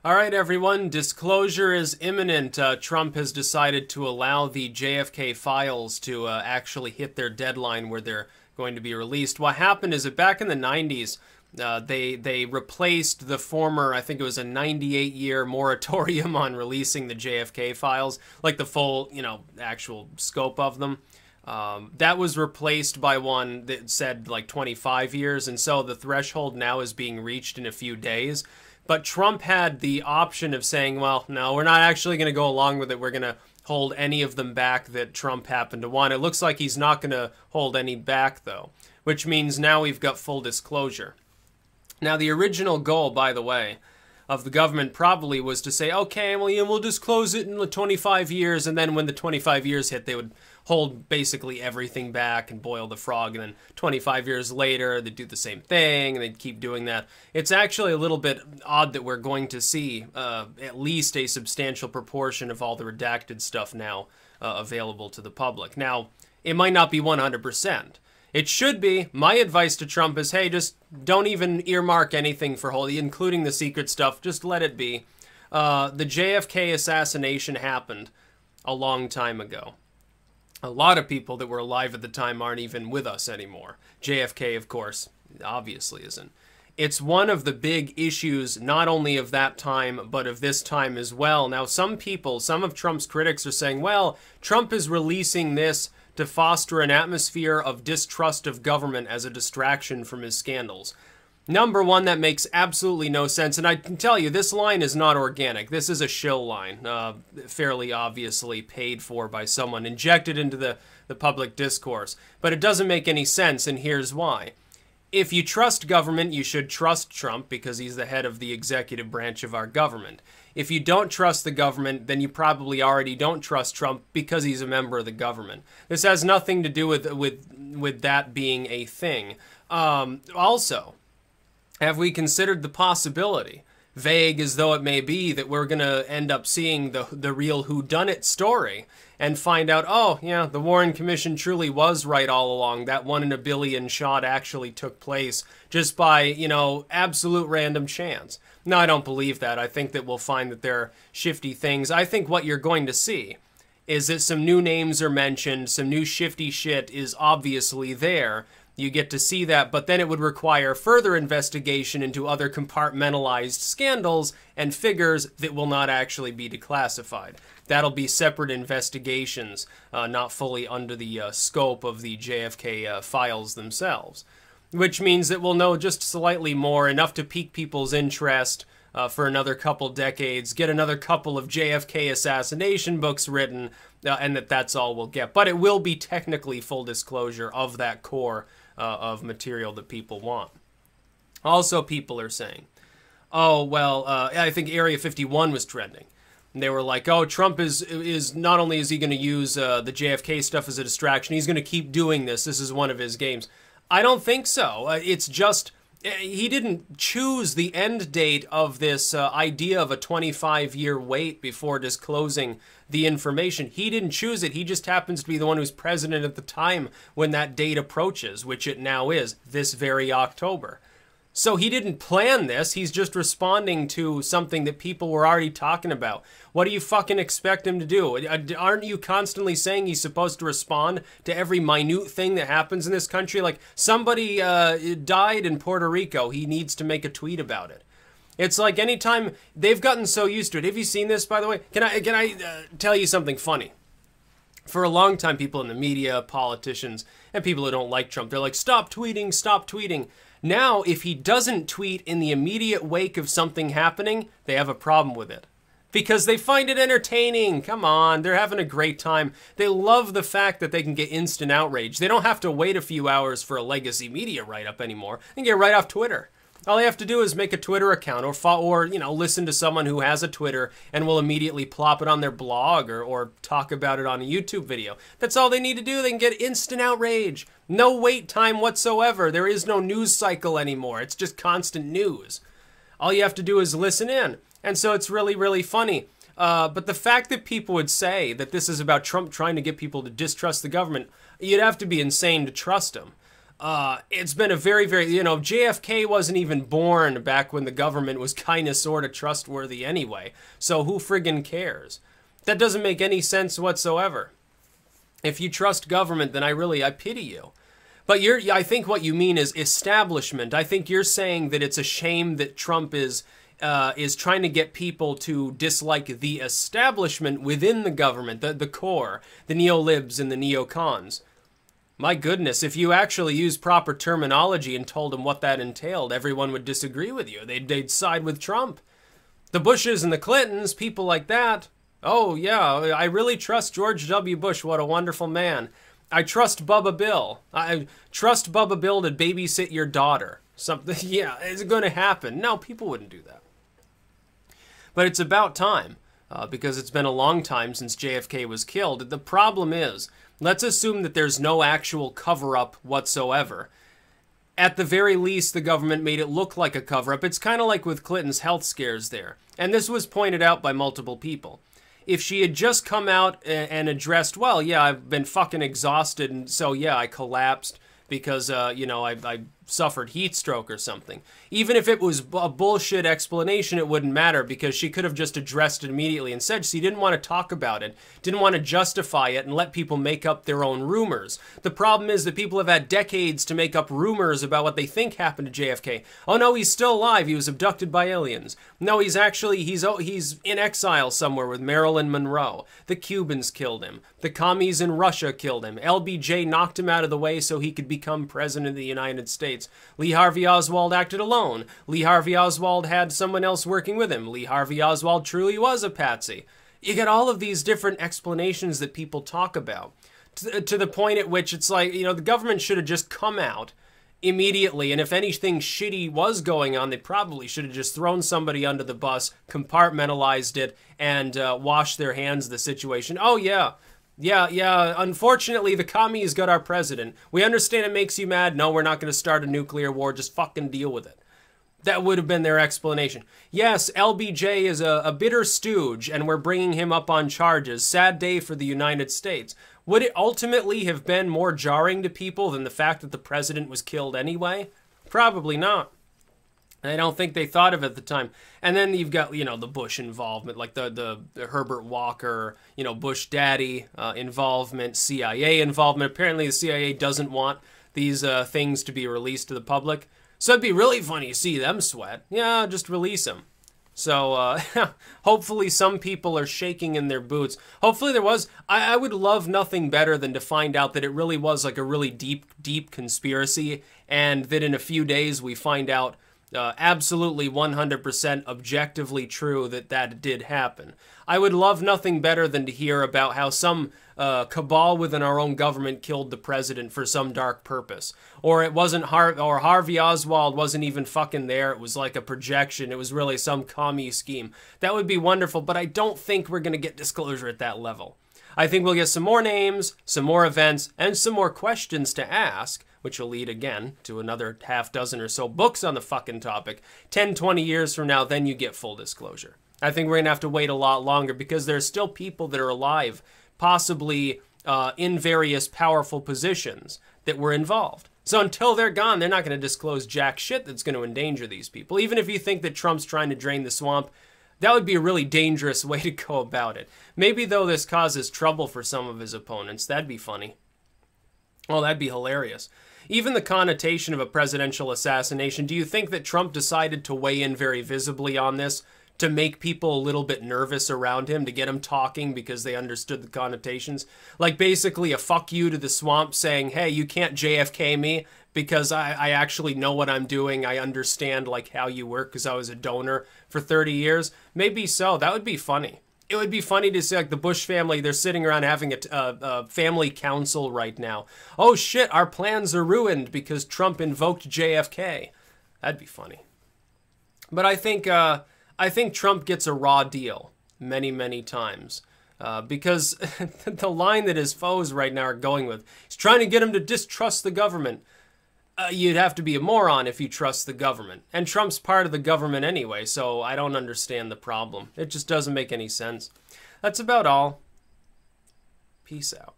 All right, everyone, disclosure is imminent. Trump has decided to allow the JFK files to actually hit their deadline where they're going to be released. What happened is that back in the 90s, they replaced the former, I think it was a 98-year moratorium on releasing the JFK files, like the full, actual scope of them. That was replaced by one that said like 25 years, and so the threshold now is being reached in a few days. But Trump had the option of saying, well, no, we're not actually going to go along with it. We're going to hold any of them back that Trump happened to want. It looks like he's not going to hold any back, though, which means now we've got full disclosure. Now, the original goal, by the way, of the government probably was to say, okay, well, we'll disclose it in 25 years, and then when the 25 years hit, they would hold basically everything back and boil the frog, and then 25 years later, they'd do the same thing, and they'd keep doing that. It's actually a little bit odd that we're going to see at least a substantial proportion of all the redacted stuff now available to the public. Now, it might not be 100%. It should be. My advice to Trump is, hey, just don't even earmark anything for holding, including the secret stuff. Just let it be. The JFK assassination happened a long time ago. A lot of people that were alive at the time aren't even with us anymore. JFK, of course, obviously isn't. It's one of the big issues, not only of that time, but of this time as well. Now, some people, some of Trump's critics are saying, well, Trump is releasing this to foster an atmosphere of distrust of government as a distraction from his scandals. Number one, that makes absolutely no sense. And I can tell you, this line is not organic. This is a shill line, fairly obviously paid for by someone, injected into the public discourse. But it doesn't make any sense, and here's why. If you trust government, you should trust Trump because he's the head of the executive branch of our government. If you don't trust the government, then you probably already don't trust Trump because he's a member of the government. This has nothing to do with that being a thing. Also, have we considered the possibility, vague as though it may be, that we're going to end up seeing the real whodunit story and find out, oh, yeah, the Warren Commission truly was right all along. That 1 in a billion shot actually took place just by, absolute random chance. No, I don't believe that. I think that we'll find that there are shifty things. I think what you're going to see is that some new names are mentioned, some new shifty shit is obviously there. You get to see that, but then it would require further investigation into other compartmentalized scandals and figures that will not actually be declassified. That'll be separate investigations, not fully under the scope of the JFK files themselves. Which means that we'll know just slightly more, enough to pique people's interest for another couple decades, get another couple of JFK assassination books written, and that's all we'll get. But it will be technically full disclosure of that core of material that people want. Also, people are saying, oh, well, I think Area 51 was trending. And they were like, oh, Trump is not only is he going to use the JFK stuff as a distraction, he's going to keep doing this. This is one of his games. I don't think so. It's just, he didn't choose the end date of this idea of a 25-year wait before disclosing the information. He didn't choose it. He just happens to be the one who's president at the time when that date approaches, which it now is, this very October. So he didn't plan this. He's just responding to something that people were already talking about. What do you fucking expect him to do? Aren't you constantly saying he's supposed to respond to every minute thing that happens in this country? Like, somebody died in Puerto Rico. He needs to make a tweet about it. It's like anytime they've gotten so used to it. Have you seen this, by the way? Can I tell you something funny? For a long time, people in the media, politicians, and people who don't like Trump, they're like, stop tweeting, stop tweeting. Now, if he doesn't tweet in the immediate wake of something happening, they have a problem with it. Because they find it entertaining. Come on, they're having a great time. They love the fact that they can get instant outrage. They don't have to wait a few hours for a legacy media write-up anymore. They can get right off Twitter. All they have to do is make a Twitter account or listen to someone who has a Twitter and will immediately plop it on their blog or talk about it on a YouTube video. That's all they need to do. They can get instant outrage. No wait time whatsoever. There is no news cycle anymore. It's just constant news. All you have to do is listen in. And so it's really, really funny. But the fact that people would say that this is about Trump trying to get people to distrust the government, you'd have to be insane to trust him. It's been a very, very, you know, JFK wasn't even born back when the government was kind of sort of trustworthy anyway. So who friggin' cares? That doesn't make any sense whatsoever. If you trust government, then I pity you. But I think what you mean is establishment. I think you're saying that it's a shame that Trump is trying to get people to dislike the establishment within the government, the core, the neolibs and the neocons. My goodness, if you actually used proper terminology and told them what that entailed, everyone would disagree with you. They'd side with Trump. The Bushes and the Clintons, people like that. Oh, yeah, I really trust George W. Bush. What a wonderful man. I trust Bubba Bill. I trust Bubba Bill to babysit your daughter. Something, yeah, is it going to happen? No, people wouldn't do that. But it's about time, because it's been a long time since JFK was killed. The problem is, let's assume that there's no actual cover-up whatsoever. At the very least, the government made it look like a cover-up. It's kind of like with Clinton's health scares there. And this was pointed out by multiple people. If she had just come out and addressed, well, yeah, I've been fucking exhausted, and so, yeah, I collapsed because, you know, I suffered heat stroke or something. Even if it was a bullshit explanation, it wouldn't matter because she could have just addressed it immediately and said she didn't want to talk about it, didn't want to justify it and let people make up their own rumors. The problem is that people have had decades to make up rumors about what they think happened to JFK. Oh no, he's still alive. He was abducted by aliens. No, he's in exile somewhere with Marilyn Monroe. The Cubans killed him. The commies in Russia killed him. LBJ knocked him out of the way so he could become president of the United States. Lee Harvey Oswald acted alone. Lee Harvey Oswald had someone else working with him. Lee Harvey Oswald truly was a patsy. You get all of these different explanations that people talk about to the point at which it's like, you know, the government should have just come out immediately, and if anything shitty was going on, they probably should have just thrown somebody under the bus, compartmentalized it, and washed their hands of the situation. Oh, yeah. Yeah, unfortunately, the commies got our president. We understand it makes you mad. No, we're not going to start a nuclear war. Just fucking deal with it. That would have been their explanation. Yes, LBJ is a bitter stooge, and we're bringing him up on charges. Sad day for the United States. Would it ultimately have been more jarring to people than the fact that the president was killed anyway? Probably not. I don't think they thought of it at the time. And then you've got, you know, the Bush involvement, like the Herbert Walker, you know, Bush daddy involvement, CIA involvement. Apparently the CIA doesn't want these things to be released to the public. So it'd be really funny to see them sweat. Yeah, just release them. So hopefully some people are shaking in their boots. Hopefully there was. I would love nothing better than to find out that it really was like a really deep conspiracy, and that in a few days we find out absolutely 100% objectively true that did happen. I would love nothing better than to hear about how some cabal within our own government killed the president for some dark purpose. Or it wasn't or Harvey Oswald wasn't even fucking there. It was like a projection. It was really some commie scheme. That would be wonderful, but I don't think we're going to get disclosure at that level. I think we'll get some more names, some more events, and some more questions to ask, which will lead again to another half dozen or so books on the fucking topic. 10, 20 years from now, then you get full disclosure. I think we're going to have to wait a lot longer because there's still people that are alive, possibly in various powerful positions that were involved. So until they're gone, they're not going to disclose jack shit that's going to endanger these people. Even if you think that Trump's trying to drain the swamp, that would be a really dangerous way to go about it. Maybe, though, this causes trouble for some of his opponents. That'd be funny. Oh, that'd be hilarious. Even the connotation of a presidential assassination, do you think that Trump decided to weigh in very visibly on this to make people a little bit nervous around him, to get him talking because they understood the connotations? Like basically a fuck you to the swamp saying, hey, you can't JFK me because I actually know what I'm doing. I understand like how you work because I was a donor for 30 years. Maybe so. That would be funny. It would be funny to see like the Bush family, they're sitting around having a family council right now. Oh shit, our plans are ruined because Trump invoked JFK. That'd be funny. But I think Trump gets a raw deal many, many times. Because the line that his foes right now are going with, he's trying to get him to distrust the government. You'd have to be a moron if you trust the government. And Trump's part of the government anyway, so I don't understand the problem. It just doesn't make any sense. That's about all. Peace out.